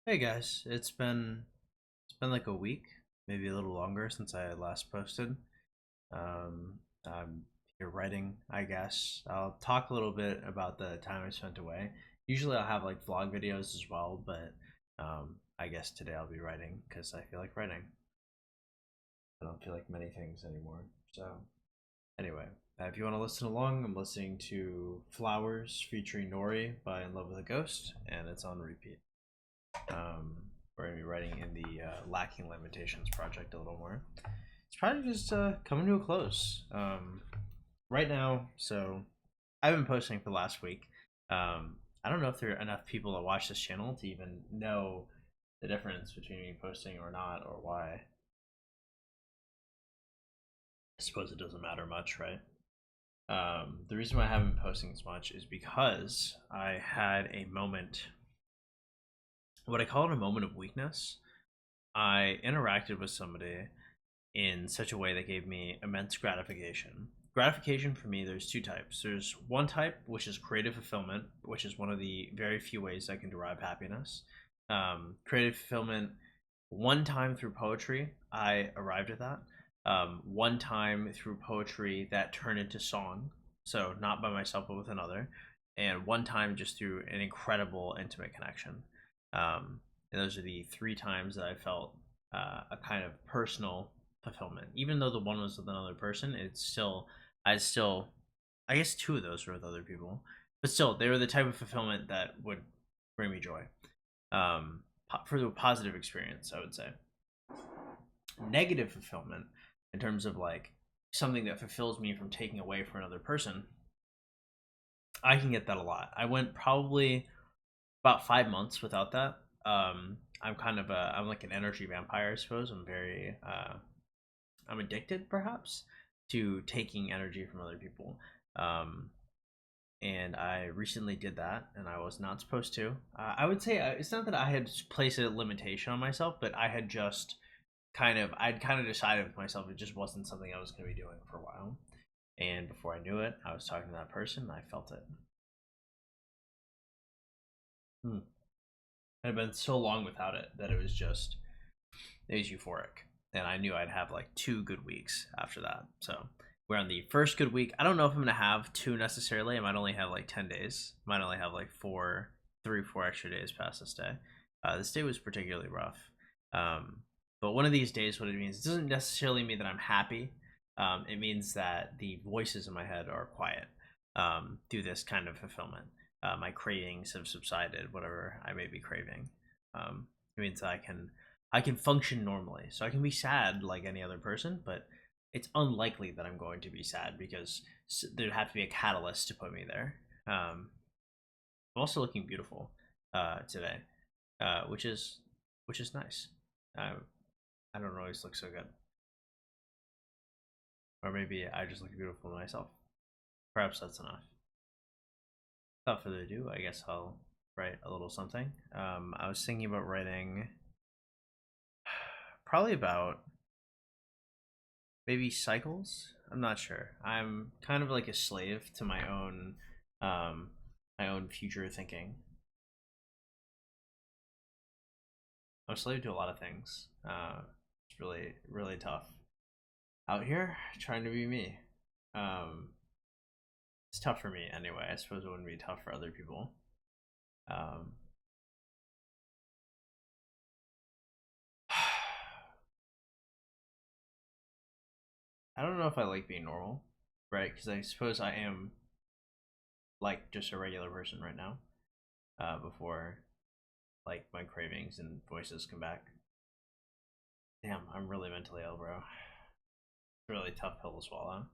Hey guys, it's been like a week, maybe a little longer since I last posted. I'm here writing, I guess. I'll talk a little bit about the time I spent away. Usually I'll have like vlog videos as well, but I guess today I'll be writing because I feel like writing. I don't feel like many things anymore. So anyway, if you want to listen along, I'm listening to Flowers featuring Nori by In Love with a Ghost, and it's on repeat. Um, we're going to be writing in the Lacking Limitations project a little more. It's probably just coming to a close right now. So I've been posting for the last week. I don't know if there are enough people that watch this channel to even know the difference between me posting or not, or why. I suppose it doesn't matter much, right? The reason why I haven't been posting as much is because I had a moment, what I call it a moment of weakness. I interacted with somebody in such a way that gave me immense gratification. Gratification for me, there's two types. There's one type, which is creative fulfillment, which is one of the very few ways I can derive happiness. Creative fulfillment, one time through poetry, I arrived at that. One time through poetry that turned into song, so not by myself but with another, and one time just through an incredible intimate connection. And those are the three times that I felt a kind of personal fulfillment. Even though the one was with another person, I guess two of those were with other people, but still, they were the type of fulfillment that would bring me joy. For the positive experience, I would say. Negative fulfillment, in terms of like something that fulfills me from taking away from another person, I can get that a lot. I went probably about 5 months without that. I'm like an energy vampire, I suppose. I'm addicted perhaps to taking energy from other people. Um, and I recently did that, and I was not supposed to. I would say it's not that I had placed a limitation on myself, but I'd kind of decided with myself it just wasn't something I was going to be doing for a while. And before I knew it, I was talking to that person, and I felt it. Hmm. It had been so long without it that it was euphoric, and I knew I'd have like 2 good weeks after that. So we're on the first good week. I don't know if I'm gonna have two necessarily. I might only have like 10 days. I might only have like 4 extra days past this day. This day was particularly rough. Um, but one of these days, what it means, it doesn't necessarily mean that I'm happy. It means that the voices in my head are quiet through this kind of fulfillment. My cravings have subsided, whatever I may be craving. It means that I can function normally. So I can be sad like any other person, but it's unlikely that I'm going to be sad because there'd have to be a catalyst to put me there. I'm also looking beautiful today, which is nice. Uh, I don't always look so good, or maybe I just look beautiful to myself. Perhaps that's enough. Without further ado, I guess I'll write a little something. I was thinking about writing probably about maybe cycles. I'm not sure. I'm kind of like a slave to um, my own future thinking. I'm a slave to a lot of things. It's really tough out here trying to be me. Um, it's tough for me anyway. I suppose it wouldn't be tough for other people. Um, I don't know if I like being normal, right? Because I suppose I am like just a regular person right now. Before like my cravings and voices come back. Damn, I'm really mentally ill, bro. It's a really tough pill to swallow.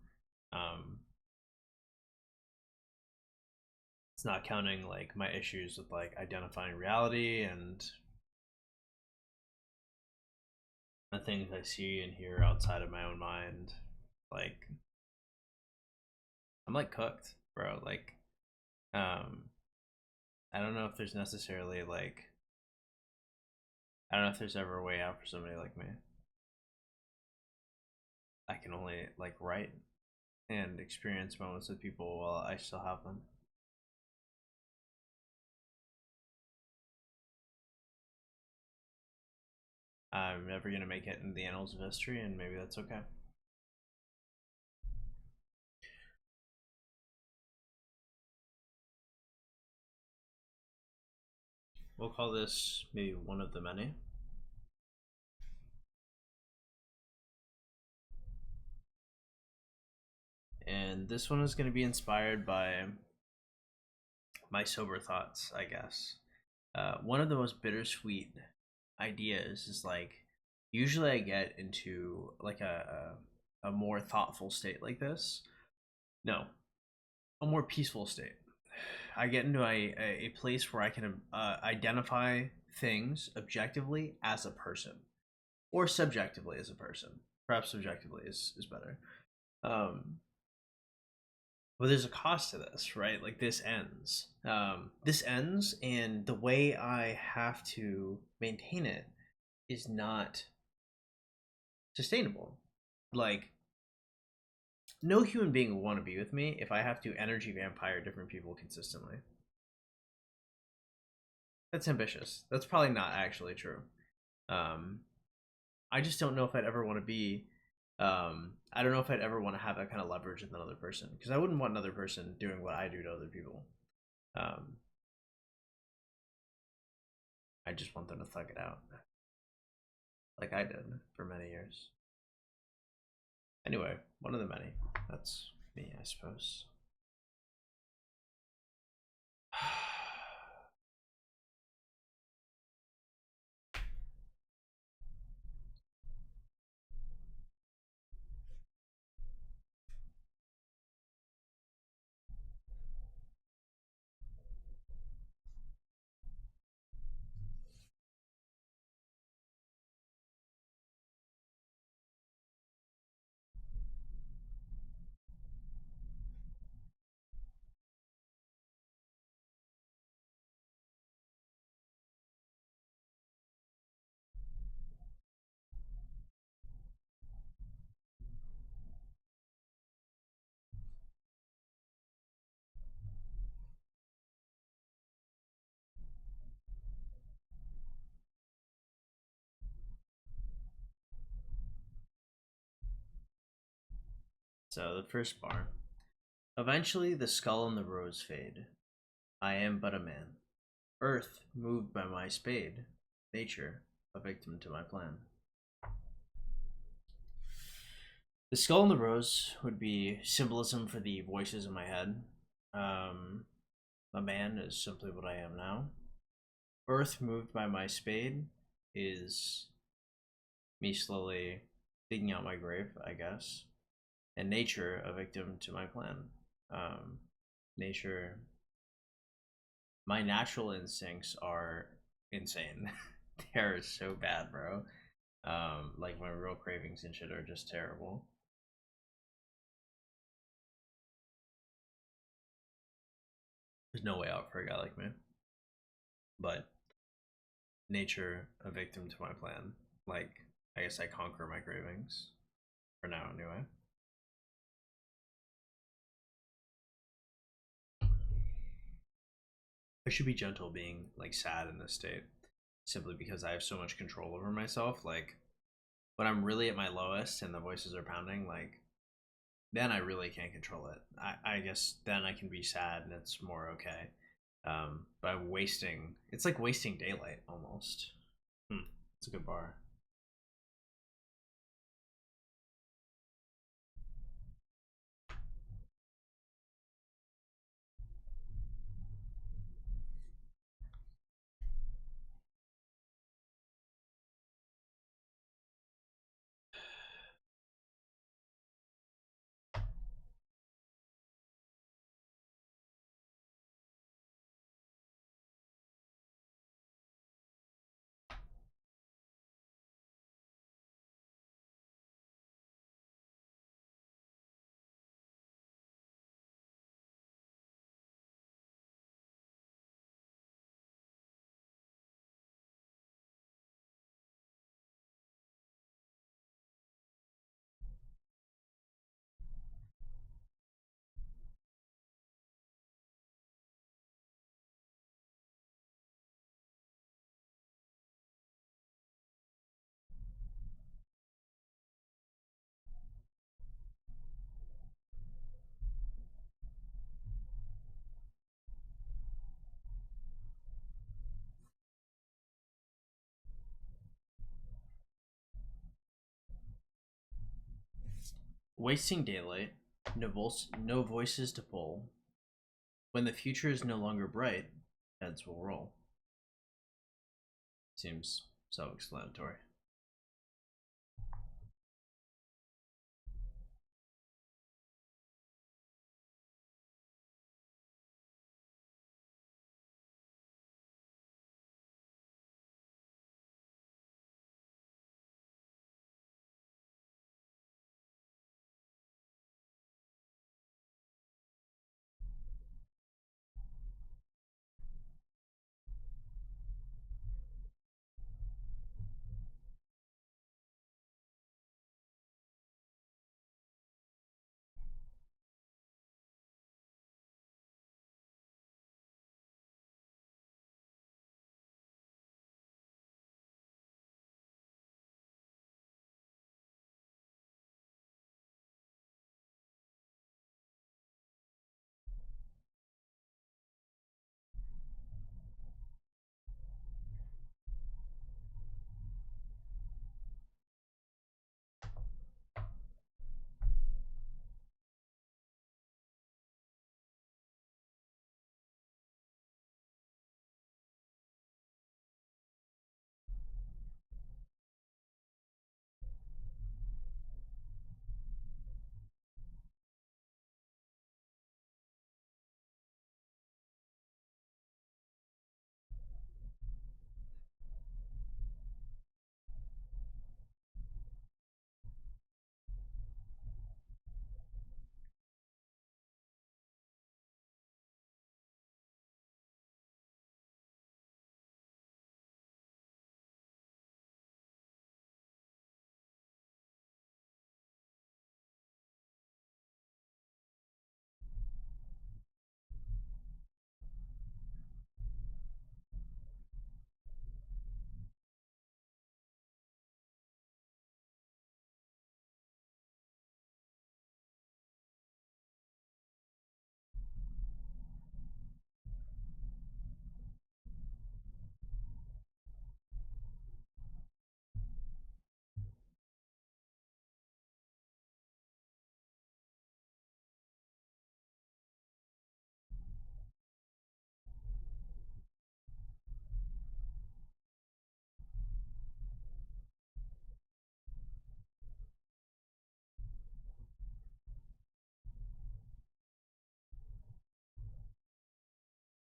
Um, it's not counting like my issues with like identifying reality and the things I see and hear outside of my own mind. Like I'm like cooked, bro. Um, I don't know if there's necessarily like I don't know if there's ever a way out for somebody like me. I can only like write and experience moments with people while I still have them. I'm never gonna make it in the annals of history, and maybe that's okay. We'll call this maybe one of the many. And this one is going to be inspired by my sober thoughts, I guess. One of the most bittersweet ideas is like, usually I get into like a more thoughtful state like this. No, a more peaceful state. I get into a place where I can identify things objectively as a person, or subjectively as a person. Perhaps subjectively is better. Um, but there's a cost to this, right? Like this ends. This ends, and the way I have to maintain it is not sustainable. Like, no human being will want to be with me if I have to energy vampire different people consistently. That's ambitious. That's probably not actually true. Um, I just don't know if I'd ever want to be. I don't know if I'd ever want to have that kind of leverage with another person, because I wouldn't want another person doing what I do to other people. Um, I just want them to thug it out, like I did for many years. Anyway, one of the many. That's me, I suppose. So the first bar. Eventually, the skull and the rose fade. I am but a man. Earth moved by my spade. Nature a victim to my plan. The skull and the rose would be symbolism for the voices in my head. Um, a man is simply what I am now. Earth moved by my spade is me slowly digging out my grave, I guess. And nature a victim to my plan. Um, nature, my natural instincts are insane. They're so bad, bro. Like my real cravings and shit are just terrible. There's no way out for a guy like me. But nature a victim to my plan. Like, I guess I conquer my cravings. For now, anyway. I should be gentle being like sad in this state. Simply because I have so much control over myself. Like, when I'm really at my lowest and the voices are pounding, like, then I really can't control it. I guess then I can be sad and it's more okay. But I'm wasting, it's like wasting daylight almost. It's a good bar. Wasting daylight, no voices to pull. When the future is no longer bright, heads will roll. Seems self-explanatory.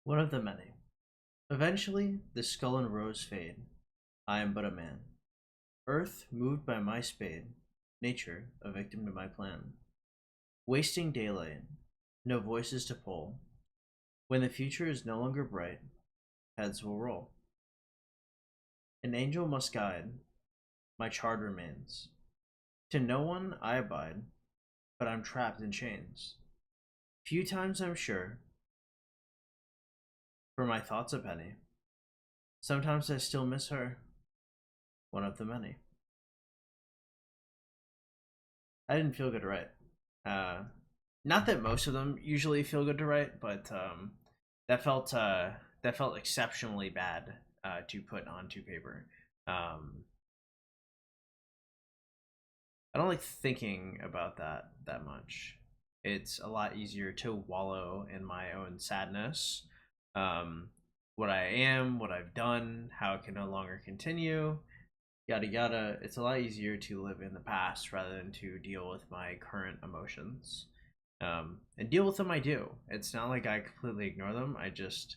One of the many. Eventually, the skull and rose fade. I am but a man. Earth moved by my spade. Nature a victim to my plan. Wasting daylight. No voices to pull. When the future is no longer bright, heads will roll. An angel must guide. My charge remains. To no one I abide, but I'm trapped in chains. Few times I'm sure, for my thoughts a penny. Sometimes I still miss her, one of the many. I didn't feel good to write. Not that most of them usually feel good to write, but that felt exceptionally bad to put onto paper. I don't like thinking about that much. It's a lot easier to wallow in my own sadness. Um, what I am, what I've done, how it can no longer continue, yada yada. It's a lot easier to live in the past rather than to deal with my current emotions. And deal with them I do. It's not like I completely ignore them. I just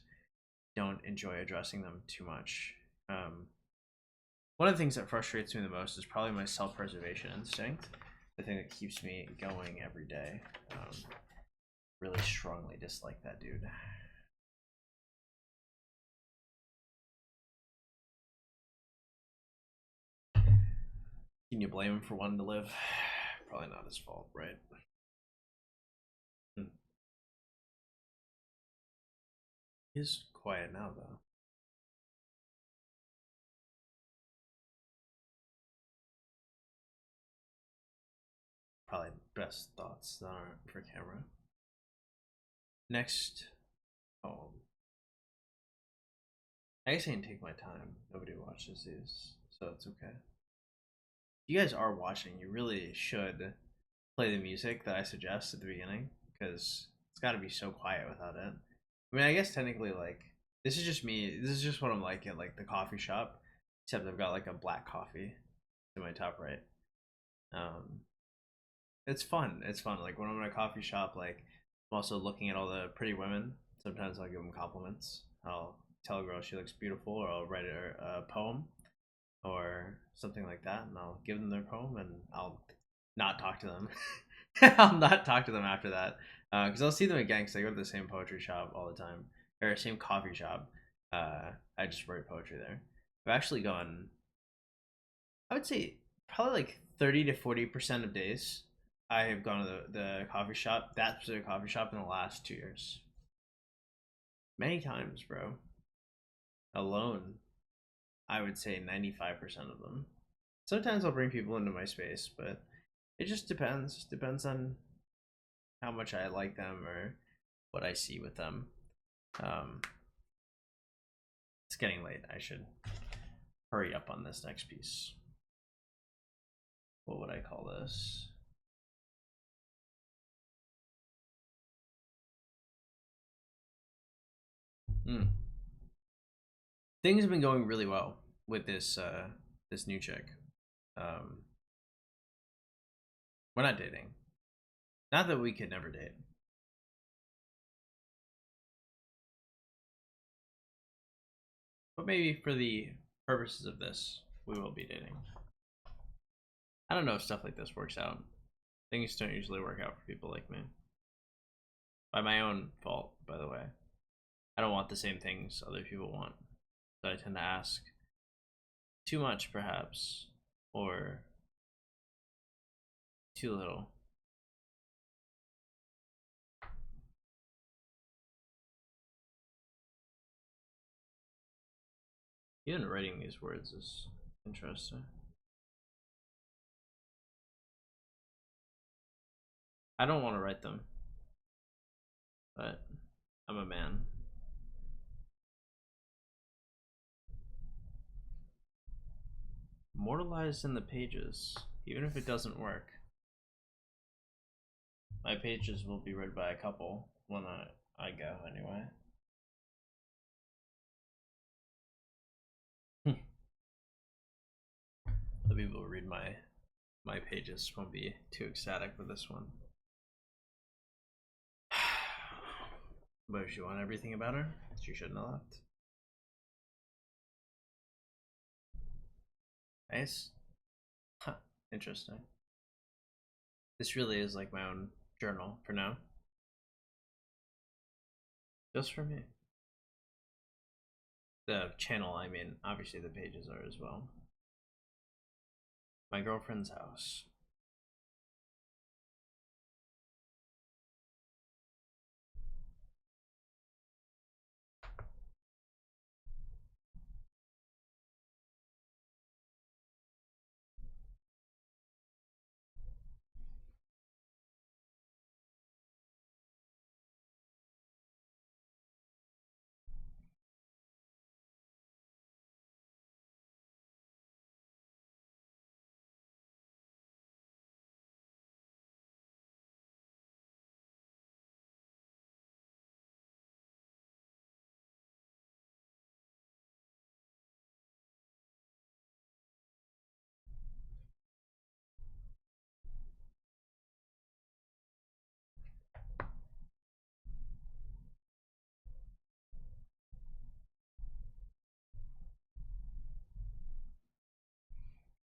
don't enjoy addressing them too much. One of the things that frustrates me the most is probably my self-preservation instinct, the thing that keeps me going every day. Really strongly dislike that dude. Can you blame him for wanting to live? Probably not his fault, right? He's quiet now, though. Probably best thoughts that aren't for camera. Next poem. I guess I can take my time. Nobody watches these, so it's okay. If you guys are watching, you really should play the music that I suggest at the beginning because it's got to be so quiet without it. I mean, I guess technically, like, this is just me. This is just what I'm like at like the coffee shop, except I've got like a black coffee to my top right. Um, it's fun. It's fun. Like when I'm in a coffee shop, like I'm also looking at all the pretty women. Sometimes I'll give them compliments. I'll tell a girl she looks beautiful, or I'll write her a poem or something like that, and I'll give them their poem, and I'll not talk to them. I'll not talk to them after that because I'll see them again because I go to the same poetry shop all the time or same coffee shop. I just write poetry there. I've actually gone, I would say, probably like 30 to 40% of days I have gone to the coffee shop, that specific coffee shop, in the last 2 years. Many times, bro. Alone, I would say 95% of them. Sometimes I'll bring people into my space, but it just depends. Depends on how much I like them or what I see with them. Um, it's getting late. I should hurry up on this next piece. What would I call this? Things have been going really well with this new chick. Um, we're not dating. Not that we could never date. But maybe for the purposes of this, we will be dating. I don't know if stuff like this works out. Things don't usually work out for people like me. By my own fault, by the way. I don't want the same things other people want. So I tend to ask too much, perhaps, or too little. Even writing these words is interesting. I don't want to write them, but I'm a man. Immortalized in the pages, even if it doesn't work. My pages will be read by a couple when I go anyway. The people who read my pages won't be too ecstatic with this one. But if you want everything about her, she shouldn't have left. Nice. Huh. Interesting. This really is like my own journal for now. Just for me. The channel, I mean, obviously the pages are as well. My girlfriend's house.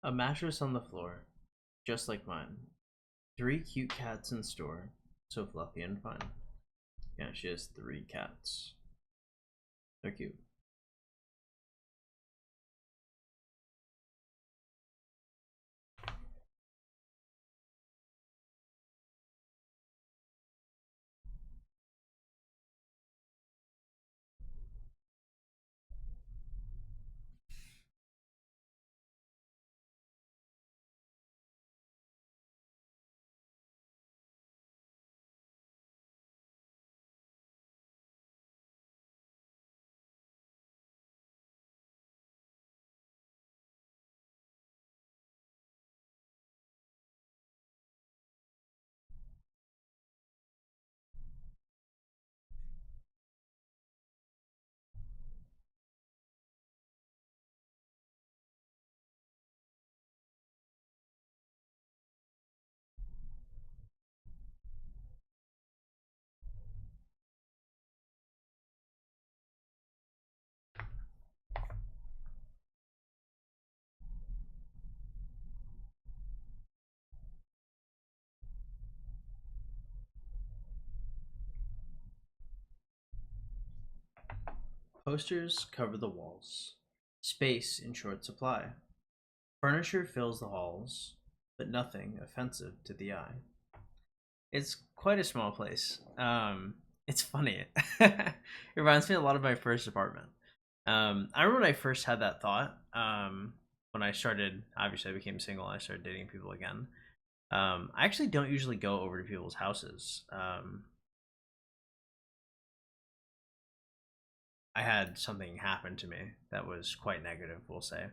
A mattress on the floor, just like mine. 3 cute cats in store, so fluffy and fine. Yeah, she has 3 cats. They're cute. Posters cover the walls. Space in short supply. Furniture fills the halls, but nothing offensive to the eye. It's quite a small place. It's funny. It reminds me a lot of my first apartment. I remember when I first had that thought. When I started, obviously, I became single. And I started dating people again. I actually don't usually go over to people's houses. I had something happen to me that was quite negative, we'll say,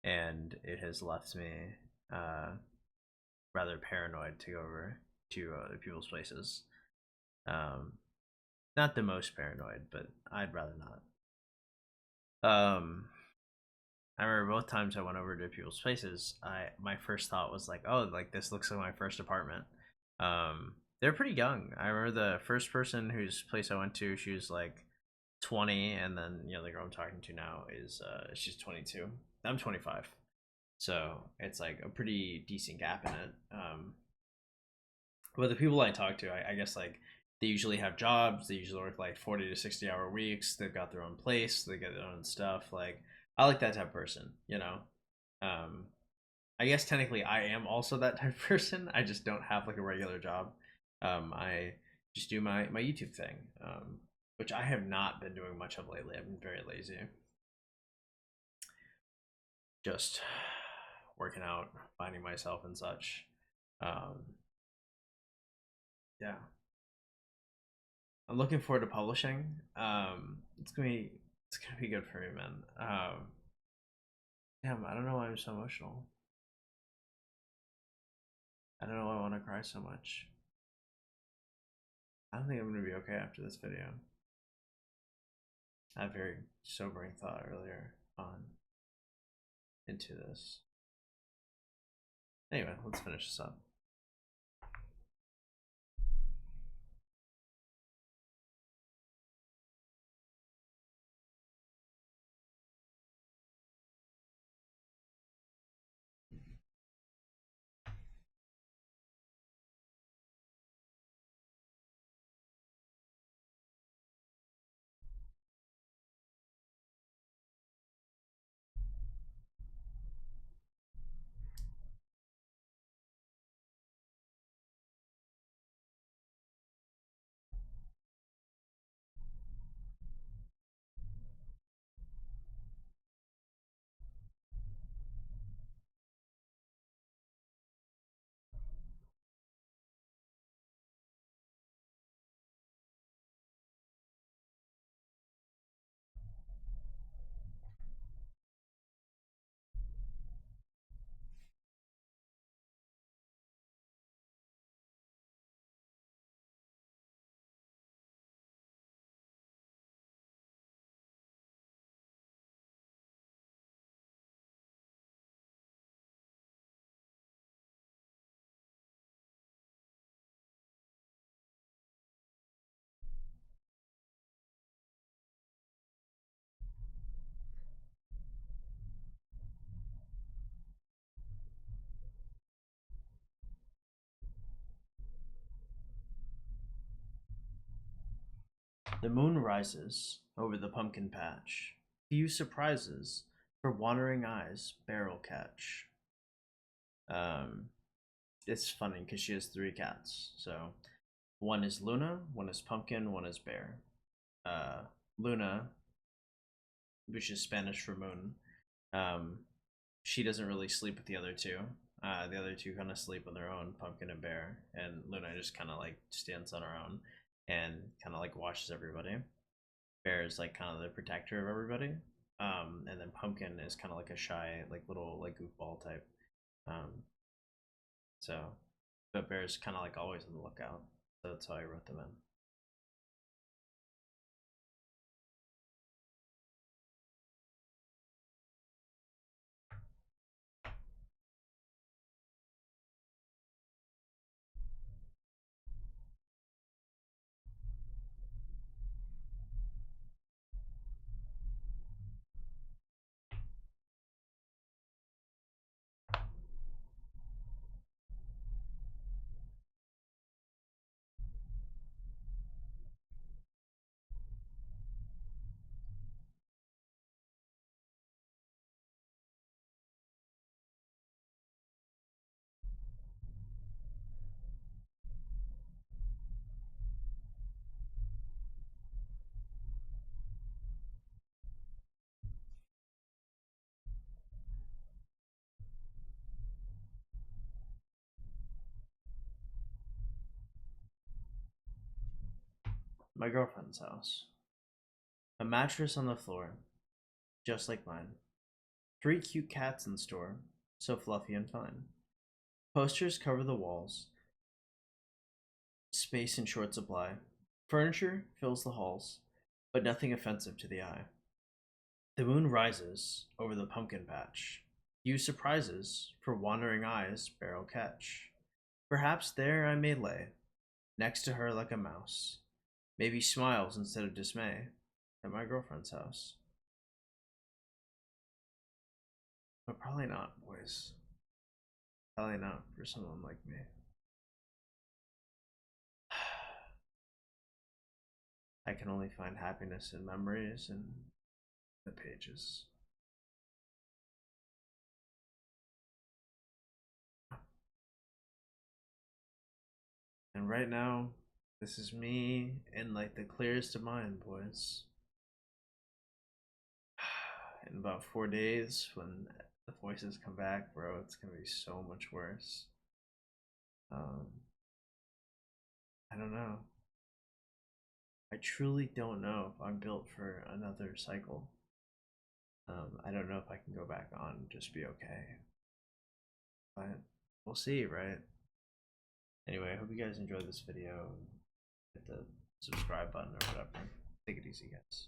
and it has left me uh, rather paranoid to go over to other people's places. Um, Not the most paranoid, but I'd rather not. I remember both times I went over to people's places, my first thought was like, oh, like this looks like my first apartment. They're pretty young. I remember the first person whose place I went to, she was like 20, and then the girl I'm talking to now is she's 22. I'm 25, so it's like a pretty decent gap in it. But the people I talk to, I guess like they usually have jobs. They usually work like 40 to 60 hour weeks. They've got their own place. They get their own stuff. Like I like that type of person. Um, I guess technically I am also that type of person. I just don't have like a regular job. I just do my YouTube thing, which I have not been doing much of lately. I've been very lazy. Just working out, finding myself and such. Um, yeah, I'm looking forward to publishing. It's gonna be good for me, man. Damn, I don't know why I'm so emotional. I don't know why I want to cry so much. I don't think I'm gonna be okay after this video. I had a very sobering thought earlier on into this. Anyway, let's finish this up. The moon rises over the pumpkin patch. Few surprises for wandering eyes barrel catch. Um, it's funny because she has three cats. So one is Luna, one is Pumpkin, one is Bear. Uh, Luna, which is Spanish for moon, um, she doesn't really sleep with the other two. The other two kind of sleep on their own, Pumpkin and Bear, and Luna just kind of like stands on her own and kind of like watches everybody. Bear is like kind of the protector of everybody, and then Pumpkin is kind of like a shy, like little like goofball type. Um, so, but Bear's kind of like always on the lookout. So that's how I wrote them in. My girlfriend's house. A mattress on the floor, just like mine. 3 cute cats in store, so fluffy and fine. Posters cover the walls, space in short supply. Furniture fills the halls, but nothing offensive to the eye. The moon rises over the pumpkin patch. Few surprises for wandering eyes barrel catch. Perhaps there I may lay, next to her like a mouse. Maybe smiles instead of dismay at my girlfriend's house. But probably not, boys. Probably not for someone like me. I can only find happiness in memories and the pages. And right now, this is me in like the clearest of mind, boys. In about 4 days, when the voices come back, bro, it's gonna be so much worse. Um, I don't know. I truly don't know if I'm built for another cycle. I don't know if I can go back on and just be okay. But we'll see, right? Anyway, I hope you guys enjoyed this video. Hit the subscribe button or whatever. Take it easy, guys.